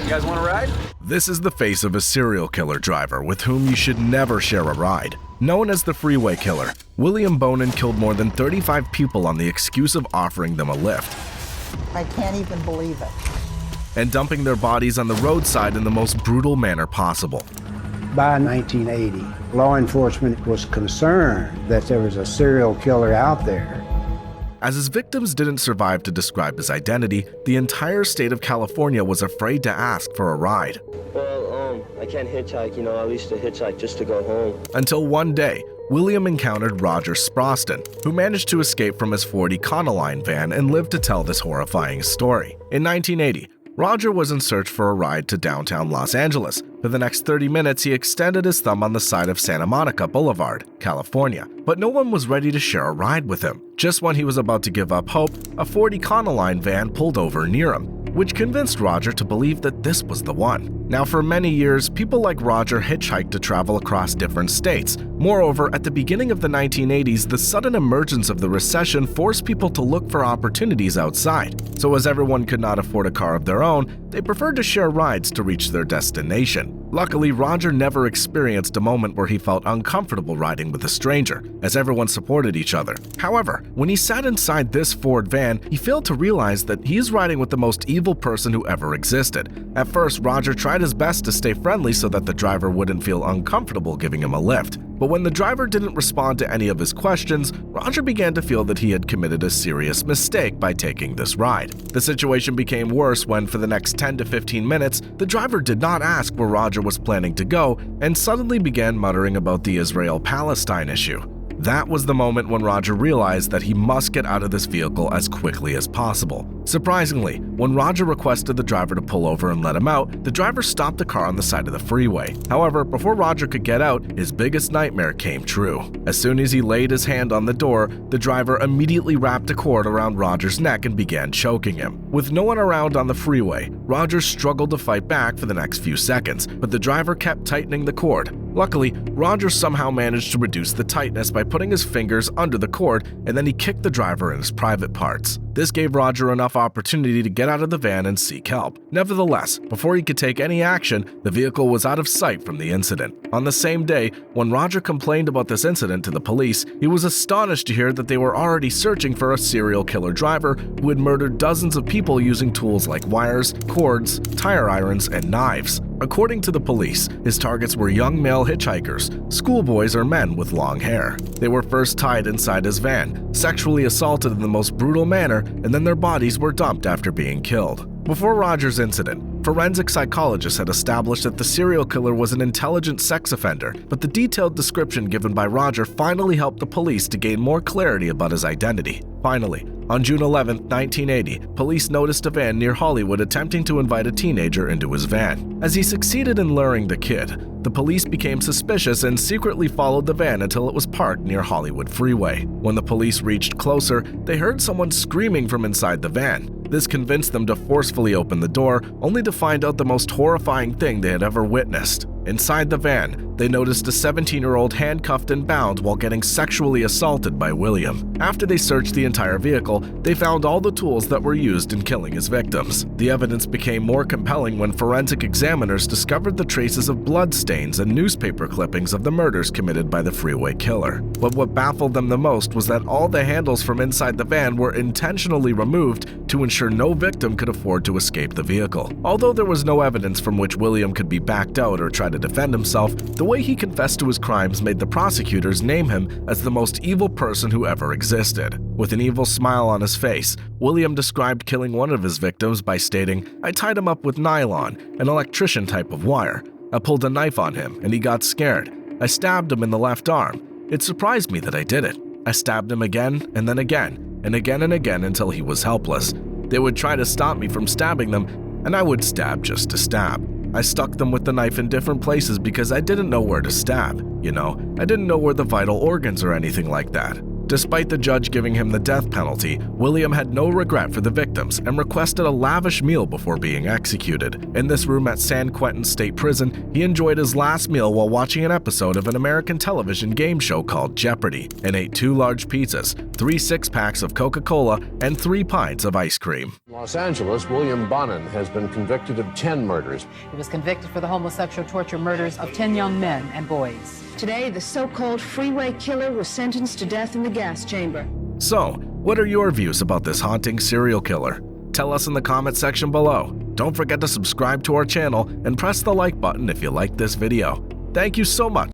You guys want a ride? This is the face of a serial killer driver with whom you should never share a ride. Known as the Freeway Killer, William Bonin killed more than 35 people on the excuse of offering them a lift I can't even believe it. and dumping their bodies on the roadside in the most brutal manner possible. By 1980, law enforcement was concerned that there was a serial killer out there. As his victims didn't survive to describe his identity, the entire state of California was afraid to ask for a ride. Well, I can't hitchhike, I used to hitchhike just to go home. Until one day, William encountered Roger Sproston, who managed to escape from his Ford Econoline van and lived to tell this horrifying story. In 1980, Roger was in search for a ride to downtown Los Angeles. For the next 30 minutes, he extended his thumb on the side of Santa Monica Boulevard, California, but no one was ready to share a ride with him. Just when he was about to give up hope, a Ford Econoline van pulled over near him, which convinced Roger to believe that this was the one. Now, for many years, people like Roger hitchhiked to travel across different states. Moreover, at the beginning of the 1980s, the sudden emergence of the recession forced people to look for opportunities outside. So as everyone could not afford a car of their own, they preferred to share rides to reach their destination. Luckily, Roger never experienced a moment where he felt uncomfortable riding with a stranger, as everyone supported each other. However, when he sat inside this Ford van, he failed to realize that he is riding with the most evil person who ever existed. At first, Roger tried his best to stay friendly so that the driver wouldn't feel uncomfortable giving him a lift. But when the driver didn't respond to any of his questions, Roger began to feel that he had committed a serious mistake by taking this ride. The situation became worse when, for the next 10 to 15 minutes, the driver did not ask where Roger was planning to go and suddenly began muttering about the Israel-Palestine issue. That was the moment when Roger realized that he must get out of this vehicle as quickly as possible. Surprisingly, when Roger requested the driver to pull over and let him out, the driver stopped the car on the side of the freeway. However, before Roger could get out, his biggest nightmare came true. As soon as he laid his hand on the door, the driver immediately wrapped a cord around Roger's neck and began choking him. With no one around on the freeway, Roger struggled to fight back for the next few seconds, but the driver kept tightening the cord. Luckily, Roger somehow managed to reduce the tightness by putting his fingers under the cord, and then he kicked the driver in his private parts. This gave Roger enough opportunity to get out of the van and seek help. Nevertheless, before he could take any action, the vehicle was out of sight from the incident. On the same day, when Roger complained about this incident to the police, he was astonished to hear that they were already searching for a serial killer driver who had murdered dozens of people using tools like wires, cords, tire irons, and knives. According to the police, his targets were young male hitchhikers, schoolboys, or men with long hair. They were first tied inside his van, sexually assaulted in the most brutal manner, and then their bodies were dumped after being killed. Before Roger's incident, forensic psychologists had established that the serial killer was an intelligent sex offender, but the detailed description given by Roger finally helped the police to gain more clarity about his identity. Finally, on June 11, 1980, police noticed a van near Hollywood attempting to invite a teenager into his van. As he succeeded in luring the kid, the police became suspicious and secretly followed the van until it was parked near Hollywood Freeway. When the police reached closer, they heard someone screaming from inside the van. This convinced them to forcefully open the door, only to find out the most horrifying thing they had ever witnessed. Inside the van, they noticed a 17-year-old handcuffed and bound while getting sexually assaulted by William. After they searched the entire vehicle, they found all the tools that were used in killing his victims. The evidence became more compelling when forensic examiners discovered the traces of blood stains and newspaper clippings of the murders committed by the Freeway Killer. But what baffled them the most was that all the handles from inside the van were intentionally removed to ensure no victim could afford to escape the vehicle. Although there was no evidence from which William could be backed out or try to defend himself, the way he confessed to his crimes made the prosecutors name him as the most evil person who ever existed. With an evil smile on his face, William described killing one of his victims by stating, "I tied him up with nylon, an electrician type of wire. I pulled a knife on him and he got scared. I stabbed him in the left arm. It surprised me that I did it. I stabbed him again and then again and again and again until he was helpless. They would try to stop me from stabbing them, and I would stab just to stab. I stuck them with the knife in different places because I didn't know where to stab, I didn't know where the vital organs or anything like that." Despite the judge giving him the death penalty, William had no regret for the victims and requested a lavish meal before being executed. In this room at San Quentin State Prison, he enjoyed his last meal while watching an episode of an American television game show called Jeopardy! And ate 2 large pizzas, 3 six-packs of Coca-Cola, and 3 pints of ice cream. In Los Angeles, William Bonin has been convicted of 10 murders. He was convicted for the homosexual torture murders of 10 young men and boys. Today, the so-called Freeway Killer was sentenced to death in the gas chamber. So, what are your views about this haunting serial killer? Tell us in the comment section below. Don't forget to subscribe to our channel and press the like button if you liked this video. Thank you so much.